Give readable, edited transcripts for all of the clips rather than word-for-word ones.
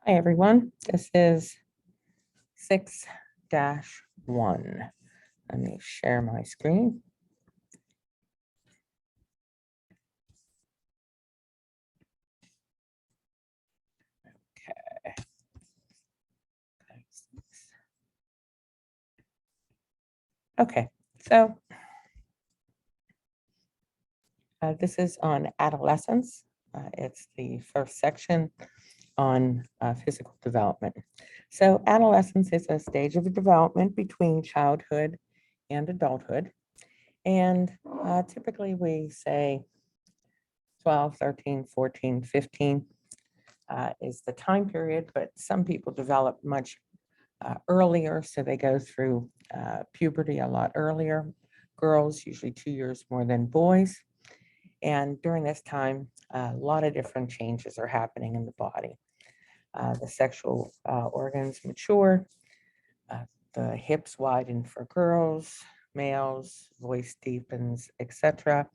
Hi, everyone. This is 6-1. Let me share my screen. Okay, so this is on adolescence. It's the first section on physical development. So adolescence is a stage of development between childhood and adulthood. And typically we say 12, 13, 14, 15 is the time period, but some people develop much earlier, so they go through puberty a lot earlier. Girls usually 2 years more than boys. And during this time, a lot of different changes are happening in the body. The sexual organs mature, the hips widen for girls, males, voice deepens, etc.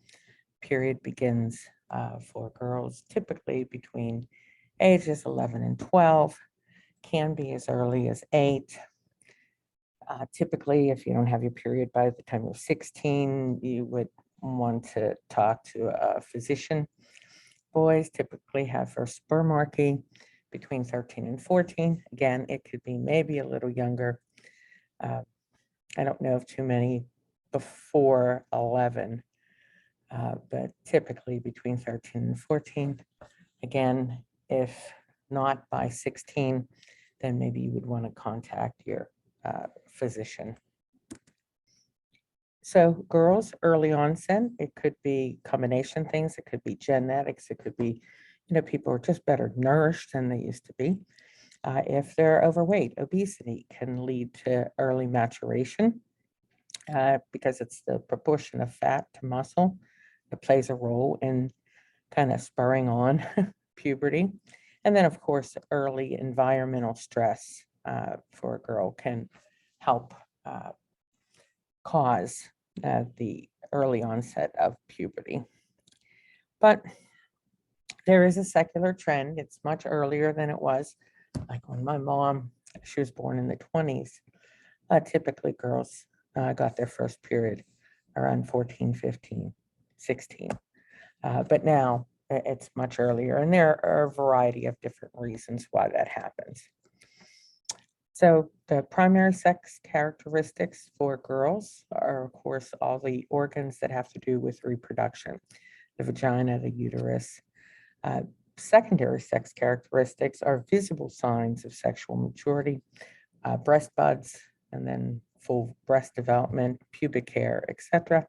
Period begins for girls typically between ages 11 and 12, can be as early as 8. Typically, if you don't have your period by the time you're 16, you would want to talk to a physician. Boys typically have first spermarchy between 13 and 14. Again, it could be maybe a little younger. I don't know of too many before 11, but typically between 13 and 14. Again, if not by 16, then maybe you would want to contact your physician. So girls, early onset, it could be combination things. It could be genetics. It could be, people are just better nourished than they used to be. If they're overweight, obesity can lead to early maturation because it's the proportion of fat to muscle that plays a role in kind of spurring on puberty. And then, of course, early environmental stress for a girl can help cause the early onset of puberty. But there is a secular trend. It's much earlier than it was. Like when my mom, she was born in the 20s. Typically, girls got their first period around 14, 15, 16. But now it's much earlier, and there are a variety of different reasons why that happens. So the primary sex characteristics for girls are, of course, all the organs that have to do with reproduction, the vagina, the uterus. Secondary sex characteristics are visible signs of sexual maturity, breast buds, and then full breast development, pubic hair, etc.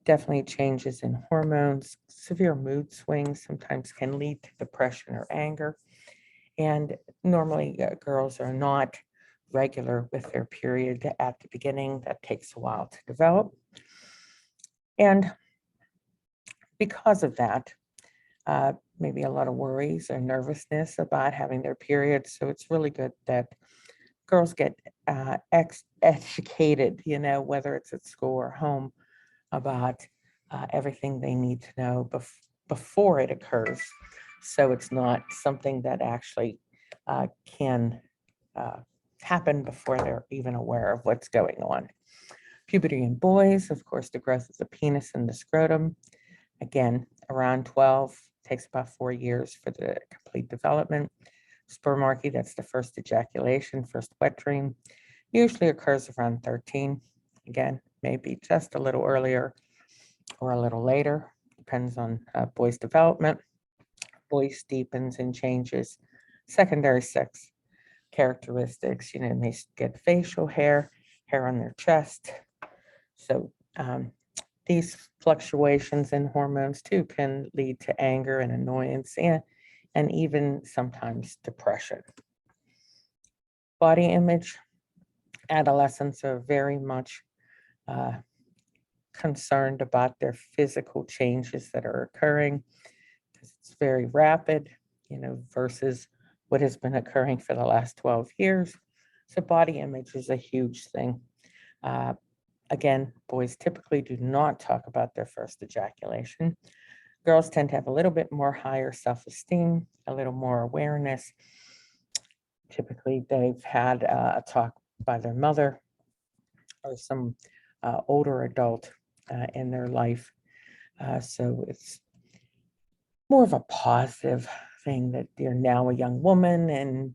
Definitely changes in hormones, severe mood swings sometimes can lead to depression or anger. And normally girls are not regular with their period at the beginning. That takes a while to develop. And because of that, maybe a lot of worries or nervousness about having their period. So it's really good that girls get educated, whether it's at school or home, about everything they need to know before it occurs. So it's not something that actually can happen before they're even aware of what's going on. Puberty in boys, of course, the growth of the penis and the scrotum. Again, around 12, takes about 4 years for the complete development. Spermarchy, that's the first ejaculation, first wet dream, usually occurs around 13. Again, maybe just a little earlier or a little later, depends on boys' development. Voice deepens and changes. Secondary sex characteristics, they may get facial hair, hair on their chest. So these fluctuations in hormones too can lead to anger and annoyance and even sometimes depression. Body image, adolescents are very much concerned about their physical changes that are occurring because it's very rapid, versus what has been occurring for the last 12 years. So body image is a huge thing. Again, boys typically do not talk about their first ejaculation. Girls tend to have a little bit more higher self-esteem, a little more awareness, Typically, they've had a talk by their mother or some older adult in their life. So it's more of a positive thing that you're now a young woman, and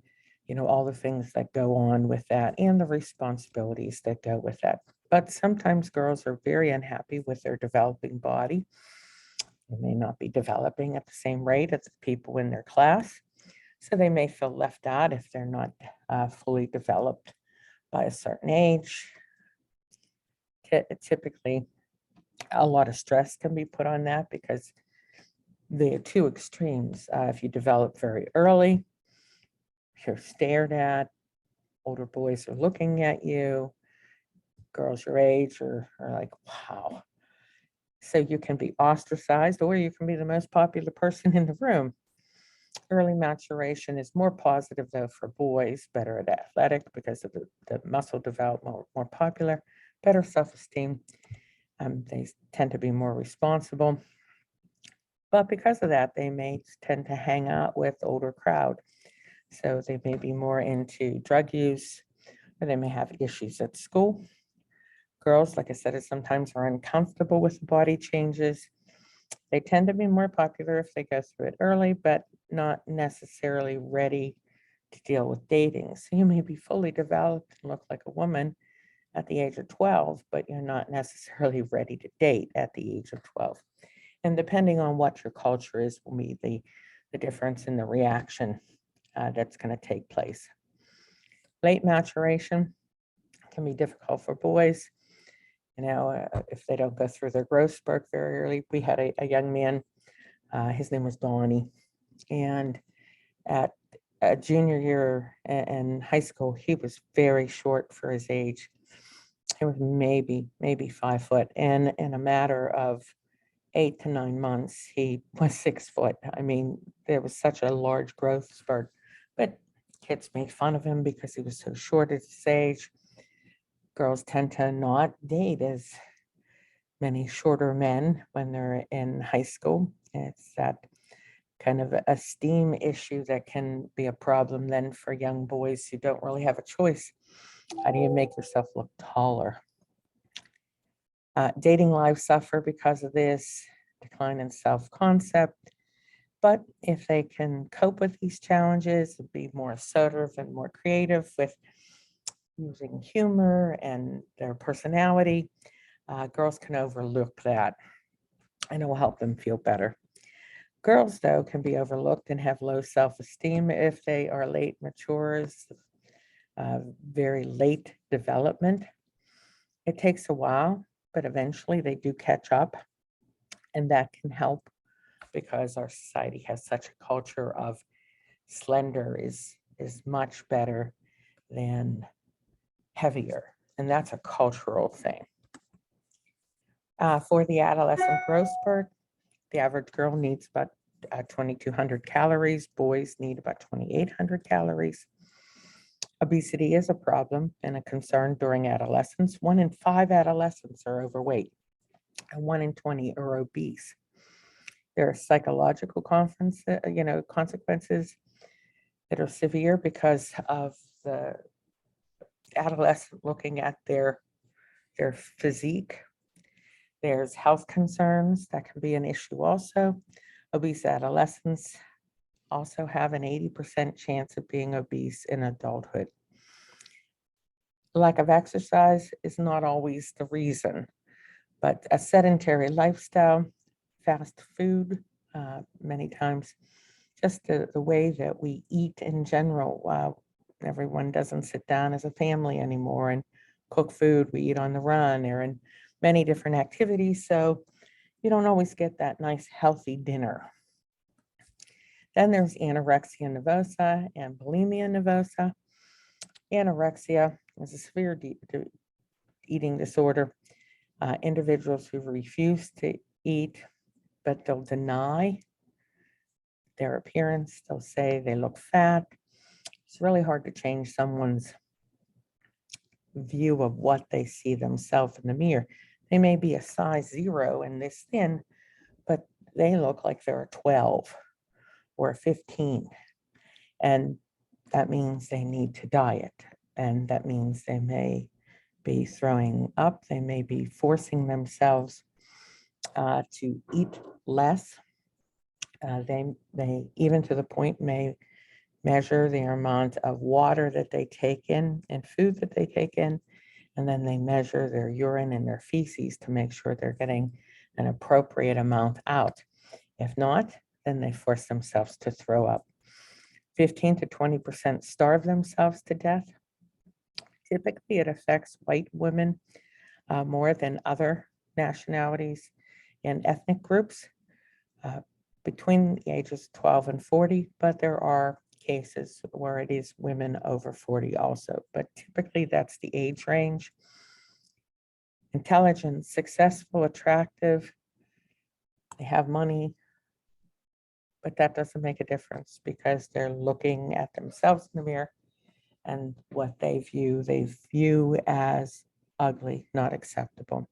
all the things that go on with that and the responsibilities that go with that. But sometimes girls are very unhappy with their developing body. They may not be developing at the same rate as the people in their class. So they may feel left out if they're not fully developed by a certain age. Typically, a lot of stress can be put on that because there are two extremes. If you develop very early, you're stared at, older boys are looking at you, girls your age are like, wow. So you can be ostracized or you can be the most popular person in the room. Early maturation is more positive though for boys, better at athletic because of the muscle development, more popular, better self-esteem. They tend to be more responsible. But because of that, they may tend to hang out with older crowd. So they may be more into drug use, or they may have issues at school. Girls, like I said, sometimes are uncomfortable with the body changes. They tend to be more popular if they go through it early, but not necessarily ready to deal with dating. So you may be fully developed and look like a woman at the age of 12, but you're not necessarily ready to date at the age of 12. And depending on what your culture is, will be the difference in the reaction that's going to take place. Late maturation can be difficult for boys. If they don't go through their growth spurt very early. We had a young man, his name was Donnie, and at a junior year in high school, he was very short for his age. He was maybe 5 foot, and in a matter of 8 to 9 months, he was 6 foot. I mean, there was such a large growth spurt, but kids made fun of him because he was so short at his age. Girls tend to not date as many shorter men when they're in high school. It's that kind of esteem issue that can be a problem then for young boys who don't really have a choice. How do you make yourself look taller? Dating lives suffer because of this decline in self-concept. But if they can cope with these challenges and be more assertive and more creative with using humor and their personality, girls can overlook that and it will help them feel better. Girls, though, can be overlooked and have low self-esteem if they are late maturers, very late development. It takes a while, but eventually they do catch up, and that can help because our society has such a culture of slender is much better than heavier, and that's a cultural thing. For the adolescent growth spurt, the average girl needs about 2,200 calories. Boys need about 2,800 calories. Obesity is a problem and a concern during adolescence. 1 in 5 adolescents are overweight, and 1 in 20 are obese. There are psychological consequences that are severe because of the adolescent looking at their physique. There's health concerns that can be an issue also. Obese adolescents also have an 80% chance of being obese in adulthood. Lack of exercise is not always the reason, but a sedentary lifestyle, fast food, many times, just the way that we eat in general. Everyone doesn't sit down as a family anymore and cook food. We eat on the run or in many different activities, so you don't always get that nice healthy dinner. Then there's anorexia nervosa and bulimia nervosa. Anorexia is a severe eating disorder. Individuals who refuse to eat, but they'll deny their appearance. They'll say they look fat. It's really hard to change someone's view of what they see themselves in the mirror. They may be a size 0 and this thin, but they look like they're a 12 or a 15. And that means they need to diet, and that means they may be throwing up, they may be forcing themselves to eat less. They even to the point may measure the amount of water that they take in and food that they take in, and then they measure their urine and their feces to make sure they're getting an appropriate amount out. If not, then they force themselves to throw up. 15 to 20% starve themselves to death. Typically, it affects white women more than other nationalities and ethnic groups between the ages 12 and 40, but there are cases where it is women over 40 also, but typically that's the age range. Intelligent, successful, attractive, they have money, but that doesn't make a difference because they're looking at themselves in the mirror and what they view as ugly, not acceptable.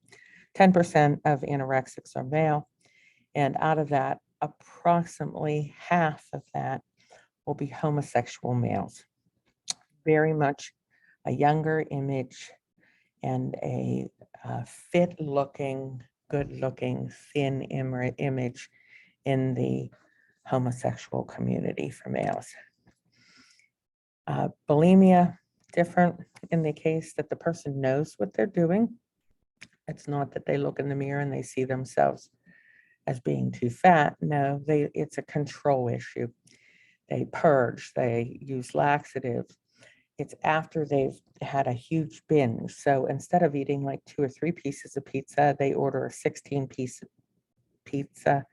10% of anorexics are male, and out of that, approximately half of that will be homosexual males. Very much a younger image and a fit-looking, good-looking, thin image in the homosexual community for males. Bulimia, different in the case that the person knows what they're doing. It's not that they look in the mirror and they see themselves as being too fat. No, it's a control issue. They purge, they use laxatives. It's after they've had a huge binge. So instead of eating like 2 or 3 pieces of pizza, they order a 16-piece pizza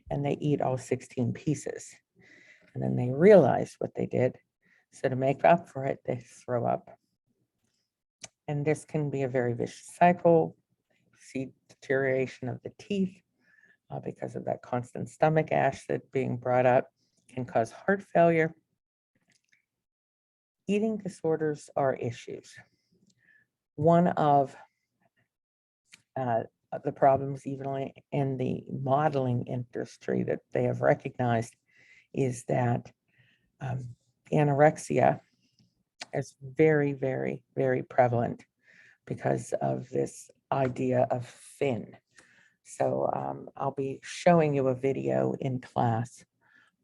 and they eat all 16 pieces. And then they realize what they did. So to make up for it, they throw up. And this can be a very vicious cycle. See deterioration of the teeth because of that constant stomach acid being brought up can cause heart failure. Eating disorders are issues. One of the problems, even in the modeling industry, that they have recognized is that anorexia is very, very, very prevalent because of this idea of thin. So I'll be showing you a video in class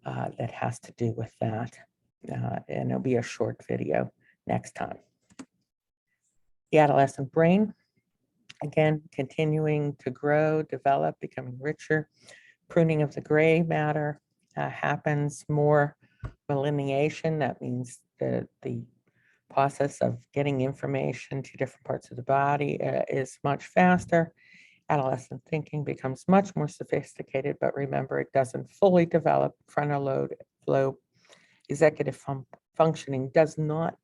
that has to do with that. And it'll be a short video next time. The adolescent brain, again, continuing to grow, develop, becoming richer. Pruning of the gray matter happens, more myelination. That means the process of getting information to different parts of the body is much faster. Adolescent thinking becomes much more sophisticated, but remember, it doesn't fully develop. Frontal lobe executive functioning does not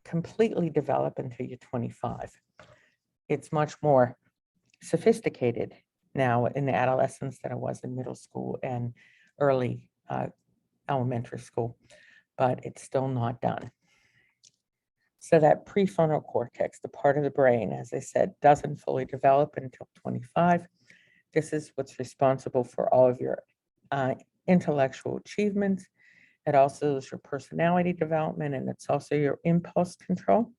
completely develop until you're 25. It's much more sophisticated now in the adolescence than it was in middle school and early elementary school, but it's still not done. So that prefrontal cortex, the part of the brain, as I said, doesn't fully develop until 25. This is what's responsible for all of your intellectual achievements. It also is your personality development, and it's also your impulse control.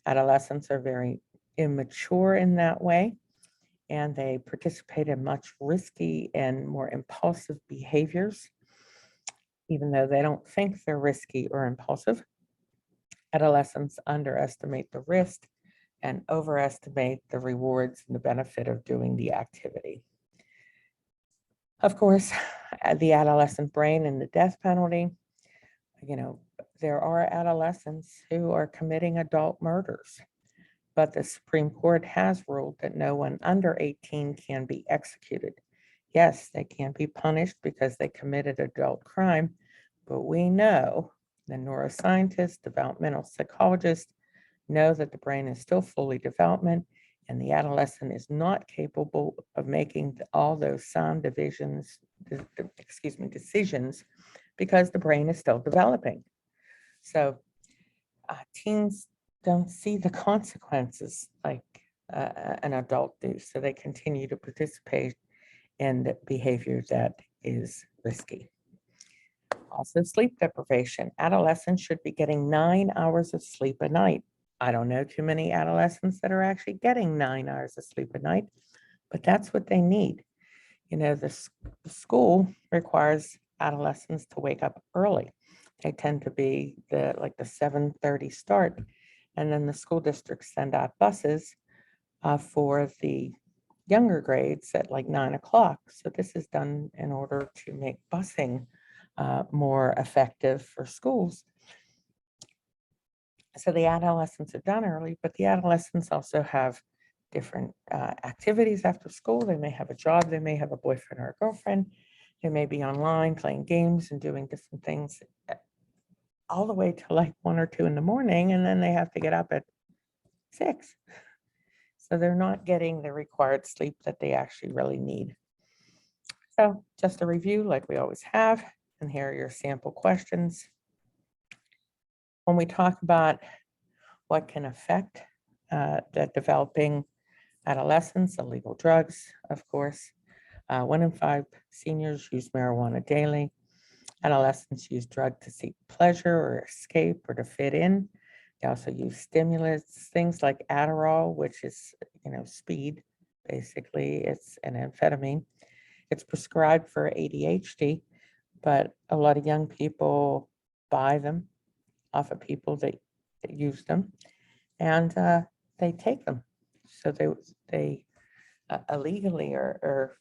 Adolescents are very immature in that way, and they participate in much risky and more impulsive behaviors, even though they don't think they're risky or impulsive. Adolescents underestimate the risk and overestimate the rewards and the benefit of doing the activity. Of course, the adolescent brain and the death penalty, there are adolescents who are committing adult murders, but the Supreme Court has ruled that no one under 18 can be executed. Yes, they can be punished because they committed adult crime, but we know, the neuroscientists, developmental psychologists, know that the brain is still fully development and the adolescent is not capable of making all those sound decisions because the brain is still developing. So teens don't see the consequences like an adult do, so they continue to participate in the behavior that is risky. Also, sleep deprivation. Adolescents should be getting 9 hours of sleep a night. I don't know too many adolescents that are actually getting 9 hours of sleep a night, but that's what they need. The school requires adolescents to wake up early. They tend to be the 7:30 start, and then the school districts send out buses for the younger grades at like 9 o'clock. So this is done in order to make busing more effective for schools. So the adolescents are done early, but the adolescents also have different activities after school. They may have a job, they may have a boyfriend or a girlfriend, they may be online playing games and doing different things all the way till like 1 or 2 in the morning, and then they have to get up at 6. So they're not getting the required sleep that they actually really need. So just a review like we always have, and here are your sample questions. When we talk about what can affect the developing adolescents, illegal drugs, of course. 1 in 5 seniors use marijuana daily. Adolescents use drugs to seek pleasure or escape or to fit in. They also use stimulants, things like Adderall, which is, speed, basically. It's an amphetamine. It's prescribed for ADHD, but a lot of young people buy them off of people that use them, and they take them. So they illegally are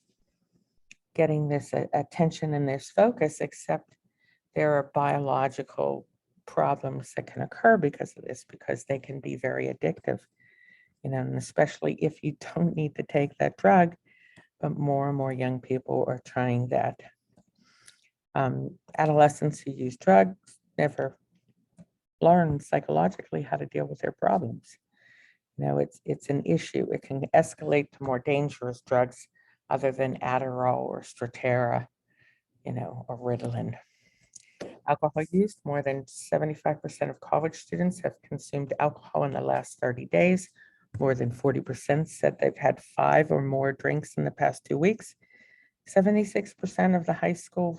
getting this attention and this focus, except there are biological problems that can occur because of this, because they can be very addictive, and especially if you don't need to take that drug, but more and more young people are trying that. Adolescents who use drugs never learn psychologically how to deal with their problems. It's an issue. It can escalate to more dangerous drugs other than Adderall or Strattera, or Ritalin. Alcohol use. More than 75% of college students have consumed alcohol in the last 30 days. More than 40% said they've had 5 or more drinks in the past 2 weeks. 76% of the high school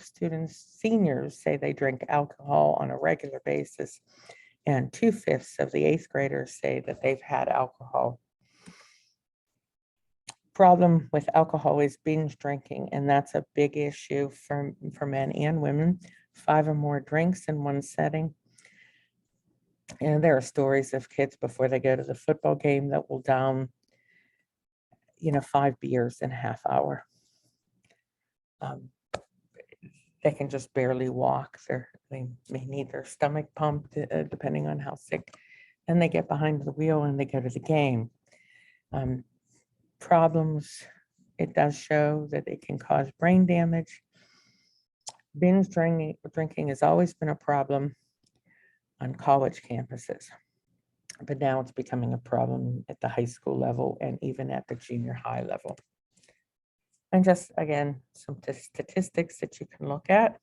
seniors say they drink alcohol on a regular basis, and 2/5 of the 8th graders say that they've had alcohol. Problem with alcohol is binge drinking, and that's a big issue for men and women. 5 or more drinks in one setting. And there are stories of kids before they go to the football game that will down, 5 beers in a half hour. They can just barely walk. They may need their stomach pumped, depending on how sick. Then they get behind the wheel and they go to the game. Problems, it does show that it can cause brain damage. Binge drinking has always been a problem on college campuses, but now it's becoming a problem at the high school level and even at the junior high level. And just, again, some statistics that you can look at.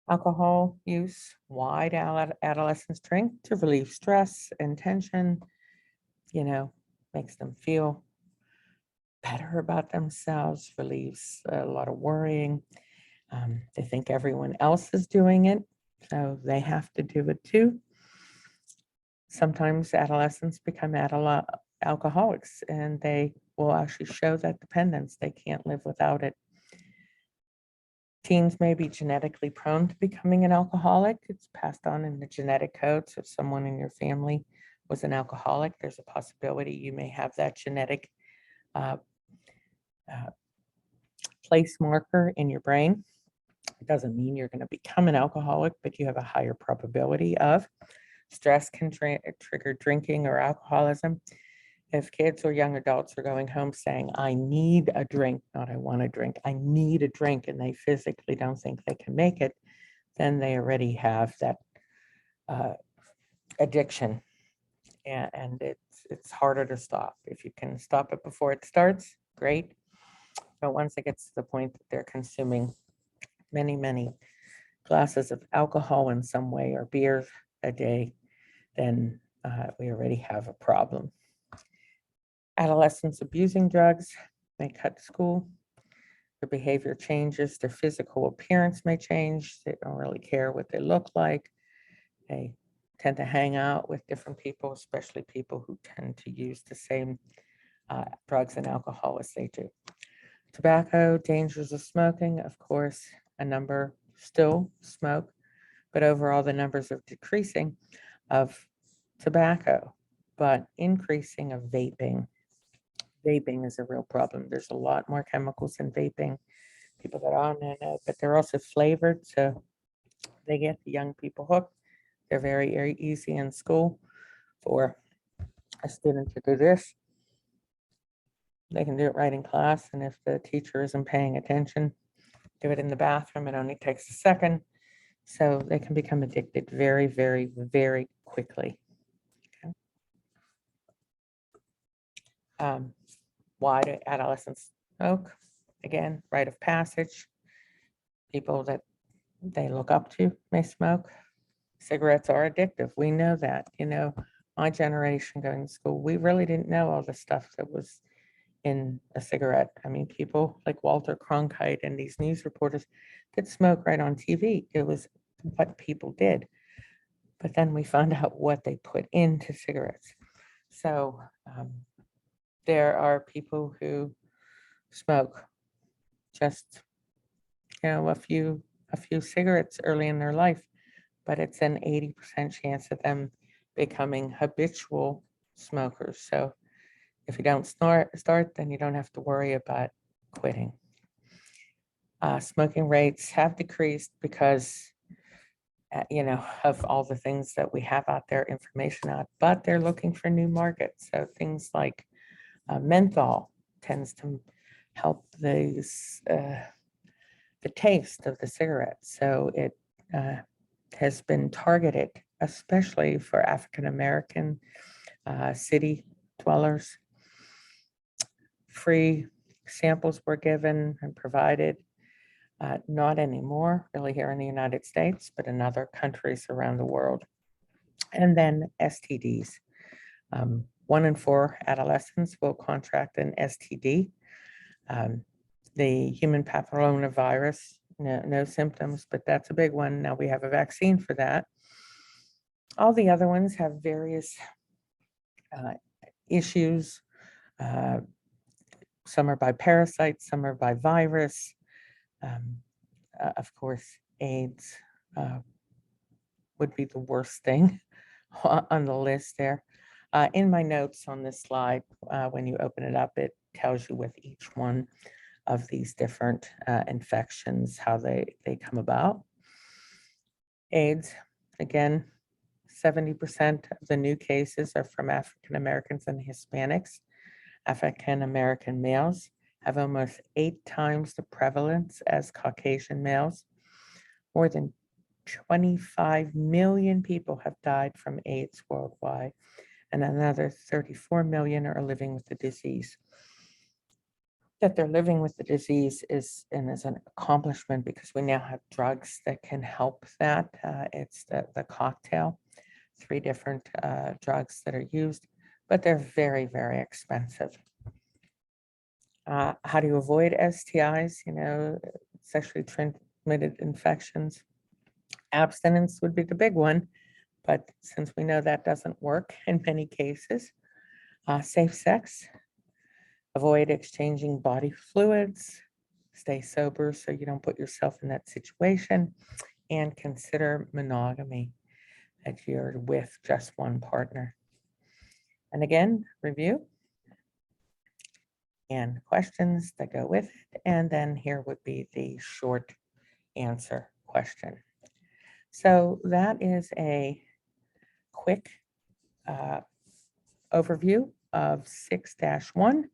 Alcohol use, why do adolescents drink? To relieve stress and tension, makes them feel better about themselves, relieves a lot of worrying. They think everyone else is doing it, so they have to do it too. Sometimes adolescents become alcoholics, and they will actually show that dependence. They can't live without it. Teens may be genetically prone to becoming an alcoholic. It's passed on in the genetic code. So if someone in your family was an alcoholic, there's a possibility you may have that genetic place marker in your brain. It doesn't mean you're going to become an alcoholic, but you have a higher probability of. Stress can trigger drinking or alcoholism. If kids or young adults are going home saying, I need a drink, not I want a drink, I need a drink, and they physically don't think they can make it, then they already have that addiction. And it's harder to stop. If you can stop it before it starts, great. But once it gets to the point that they're consuming many, many glasses of alcohol in some way or beer a day, then we already have a problem. Adolescents abusing drugs may cut school. their behavior changes, their physical appearance may change. They don't really care what they look like. They tend to hang out with different people, especially people who tend to use the same drugs and alcohol as they do. Tobacco, dangers of smoking, of course, a number still smoke, but overall the numbers are decreasing of tobacco, but increasing of vaping. Vaping is a real problem. There's a lot more chemicals in vaping. People that are on it, but they're also flavored, so they get the young people hooked. They're very easy in school for a student to do this. They can do it right in class, and if the teacher isn't paying attention, do it in the bathroom. It only takes a second. So they can become addicted very quickly. Okay. Why do adolescents smoke? Again, rite of passage. People that they look up to may smoke. Cigarettes are addictive. We know that. My generation going to school, we really didn't know all the stuff that was in a cigarette. I mean, people like Walter Cronkite and these news reporters could smoke right on TV. It was what people did. But then we found out what they put into cigarettes. So there are people who smoke just, a few cigarettes early in their life, but it's an 80% chance of them becoming habitual smokers. So if you don't start, then you don't have to worry about quitting. Smoking rates have decreased because, of all the things that we have out there, information out, but they're looking for new markets. So things like menthol tends to help the taste of the cigarette. So it has been targeted, especially for African American city dwellers. Free samples were given and provided, not anymore really here in the United States, but in other countries around the world. And then STDs. 1 in 4 adolescents will contract an STD. The human papillomavirus, no symptoms, but that's a big one. Now we have a vaccine for that. All the other ones have various issues. Some are by parasites, some are by virus. Of course, AIDS would be the worst thing on the list there. In my notes on this slide, when you open it up, it tells you with each one of these different infections, how they come about. AIDS, again, 70% of the new cases are from African Americans and Hispanics. African American males have almost 8 times the prevalence as Caucasian males. More than 25 million people have died from AIDS worldwide, and another 34 million are living with the disease. That they're living with the disease is an accomplishment because we now have drugs that can help that. It's the cocktail, 3 different drugs that are used, but they're very expensive. How do you avoid STIs, sexually transmitted infections? Abstinence would be the big one, but since we know that doesn't work in many cases, safe sex, avoid exchanging body fluids, stay sober so you don't put yourself in that situation, and consider monogamy, that you're with just one partner. And again, review and questions that go with it. And then here would be the short answer question. So that is a quick overview of 6-1.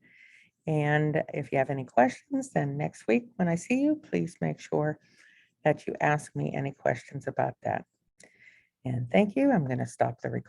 And if you have any questions, then next week when I see you, please make sure that you ask me any questions about that. And thank you. I'm going to stop the recording.